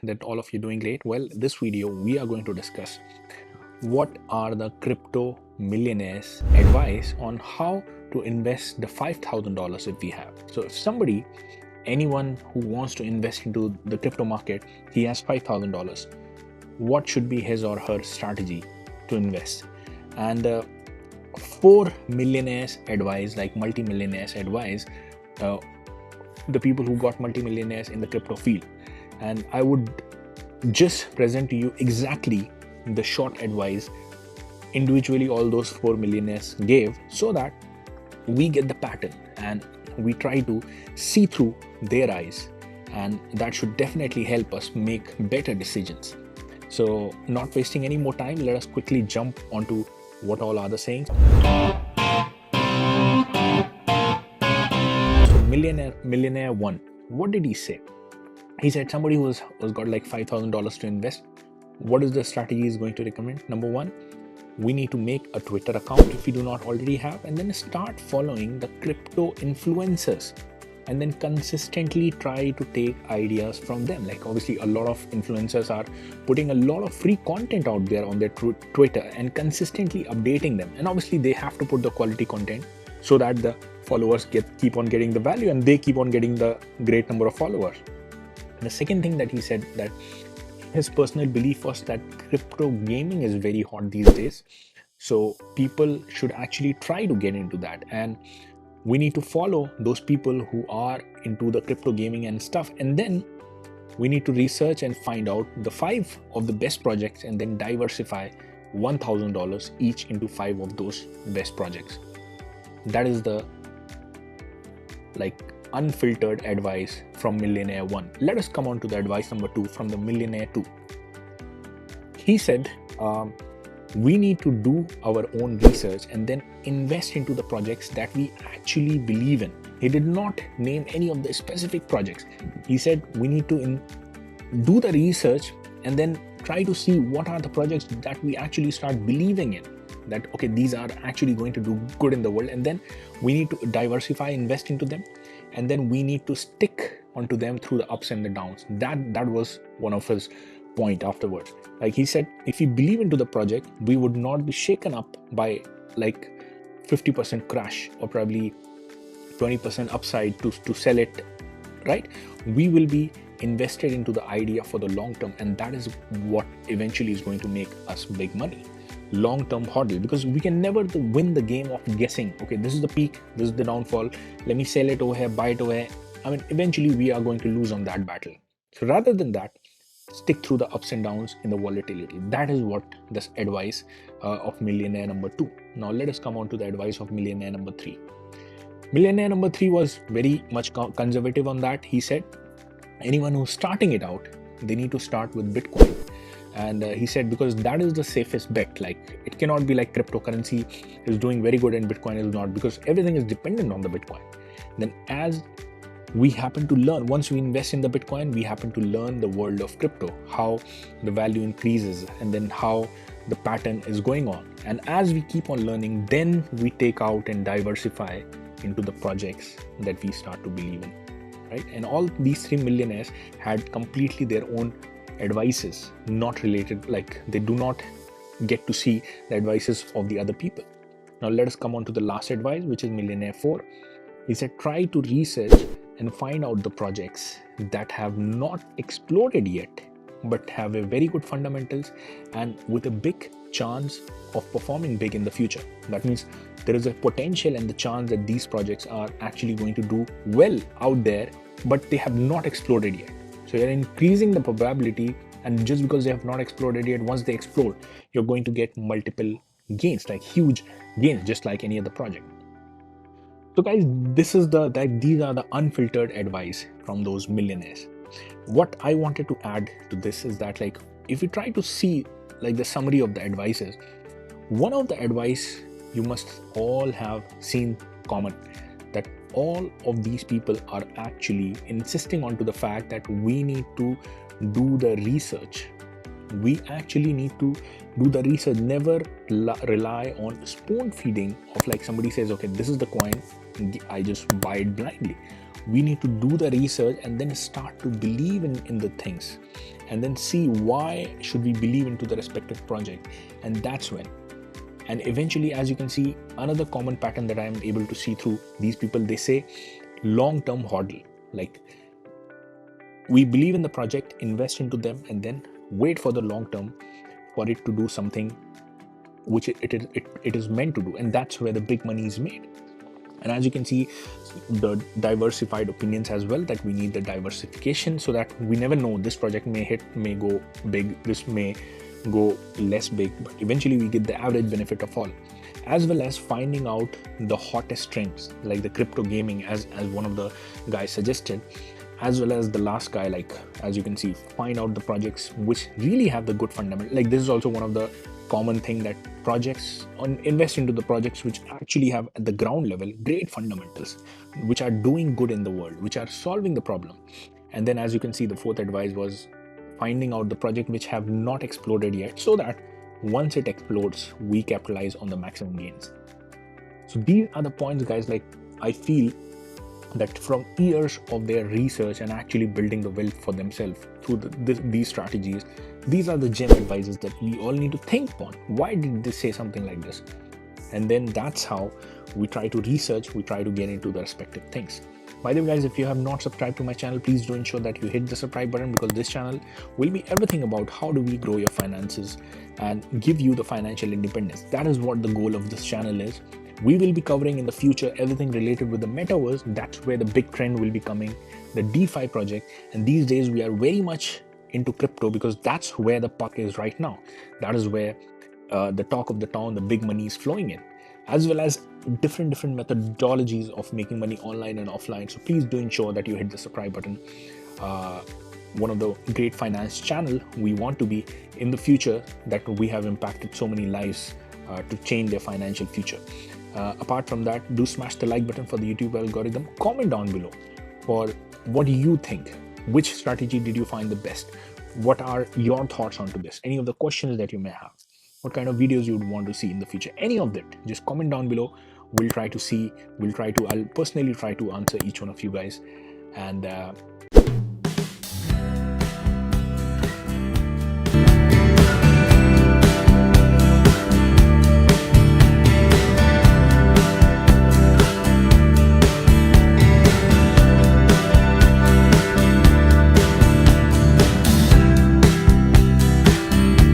that all of you are doing great. Well, this video we are going to discuss what are the crypto millionaires advice on how to invest the $5,000 if we have. So if anyone who wants to invest into the crypto market, he has $5,000, what should be his or her strategy to invest? And four millionaires advice, like multi-millionaires advice, the people who got multi-millionaires in the crypto field. And I would just present to you exactly the short advice individually all those four millionaires gave, so that we get the pattern and we try to see through their eyes, and that should definitely help us make better decisions. So not wasting any more time, let us quickly jump onto what all are the sayings. So millionaire one, what did he say? He said somebody who's got like $5,000 to invest, what is the strategy he's going to recommend? Number one, we need to make a Twitter account if we do not already have, and then start following the crypto influencers, and then consistently try to take ideas from them. Like obviously a lot of influencers are putting a lot of free content out there on their Twitter and consistently updating them, and obviously they have to put the quality content so that the followers keep on getting the value and they keep on getting the great number of followers. And the second thing that he said, that his personal belief was that crypto gaming is very hot these days, so people should actually try to get into that, and we need to follow those people who are into the crypto gaming and stuff, and then we need to research and find out the 5 of the best projects, and then diversify $1,000 each into 5 of those best projects. That is the unfiltered advice from millionaire 1. Let us come on to the advice number 2 from the millionaire 2. He said we need to do our own research and then invest into the projects that we actually believe in. He did not name any of the specific projects. He said we need to do the research and then try to see what are the projects that we actually start believing in, that okay, these are actually going to do good in the world, and then we need to diversify, invest into them, and then we need to stick onto them through the ups and the downs. That was one of his point afterwards. Like he said, if we believe into the project, we would not be shaken up by 50% crash or probably 20% upside to sell it, right? We will be invested into the idea for the long term, and that is what eventually is going to make us big money. Long-term hodl, because we can never win the game of guessing, okay, this is the peak, this is the downfall, let me sell it over here, buy it over here. I mean, eventually we are going to lose on that battle. So rather than that, stick through the ups and downs in the volatility. That is what this advice of millionaire number 2. Now let us come on to the advice of millionaire number 3. Millionaire number 3 was very much conservative on that. He said anyone who's starting it out, they need to start with Bitcoin. And he said because that is the safest bet. Like it cannot be like cryptocurrency is doing very good and Bitcoin is not, because everything is dependent on the Bitcoin. Then as we happen to learn, once we invest in the Bitcoin, we happen to learn the world of crypto, how the value increases and then how the pattern is going on. And as we keep on learning, then we take out and diversify into the projects that we start to believe in, right? And all these 3 millionaires had completely their own advices, not related, like they do not get to see the advices of the other people. Now let us come on to the last advice, which is millionaire 4. He said try to research and find out the projects that have not exploded yet but have a very good fundamentals and with a big chance of performing big in the future. That means there is a potential and the chance that these projects are actually going to do well out there, but they have not exploded yet. So you're increasing the probability, and just because they have not exploded yet, once they explode, you're going to get multiple gains, like huge gains, just like any other project. So guys, these are the unfiltered advice from those millionaires. What I wanted to add to this is that if you try to see the summary of the advices, one of the advice you must all have seen common, that all of these people are actually insisting onto the fact that we need to do the research. We actually need to do the research, never rely on spoon feeding of somebody says, okay, this is the coin, I just buy it blindly. We need to do the research and then start to believe in the things, and then see why should we believe into the respective project. And that's when, and eventually, as you can see, another common pattern that I am able to see through these people, they say long-term hodl. Like, we believe in the project, invest into them, and then wait for the long term for it to do something which it is meant to do, and that's where the big money is made. And as you can see, the diversified opinions as well, that we need the diversification, so that we never know, this project may hit, may go big, this may go less big, but eventually we get the average benefit of all. As well as finding out the hottest trends, like the crypto gaming, as one of the guys suggested, as well as the last guy, like, as you can see, find out the projects which really have the good fundamental. Like, this is also one of the common thing, that projects invest into the projects which actually have at the ground level great fundamentals, which are doing good in the world, which are solving the problem. And then, as you can see, the fourth advice was finding out the project which have not exploded yet, so that once it explodes, we capitalize on the maximum gains. So these are the points, guys. Like, I feel that from years of their research and actually building the wealth for themselves through these strategies, these are the gem advices that we all need to think upon. Why did they say something like this? And then that's how we try to research, we try to get into the respective things. By the way, guys, if you have not subscribed to my channel, please do ensure that you hit the subscribe button, because this channel will be everything about how do we grow your finances and give you the financial independence. That is what the goal of this channel is. We will be covering in the future everything related with the metaverse. That's where the big trend will be coming, the DeFi project. And these days we are very much into crypto, because that's where the puck is right now. That is where the talk of the town, the big money is flowing in, as well as different methodologies of making money online and offline. So please do ensure that you hit the subscribe button. One of the great finance channel we want to be in the future, that we have impacted so many lives to change their financial future. Apart from that, do smash the like button for the YouTube algorithm. Comment down below for what do you think. Which strategy did you find the best? What are your thoughts onto this? Any of the questions that you may have? What kind of videos you would want to see in the future? Any of that, just comment down below. We'll try to see, I'll personally try to answer each one of you guys. And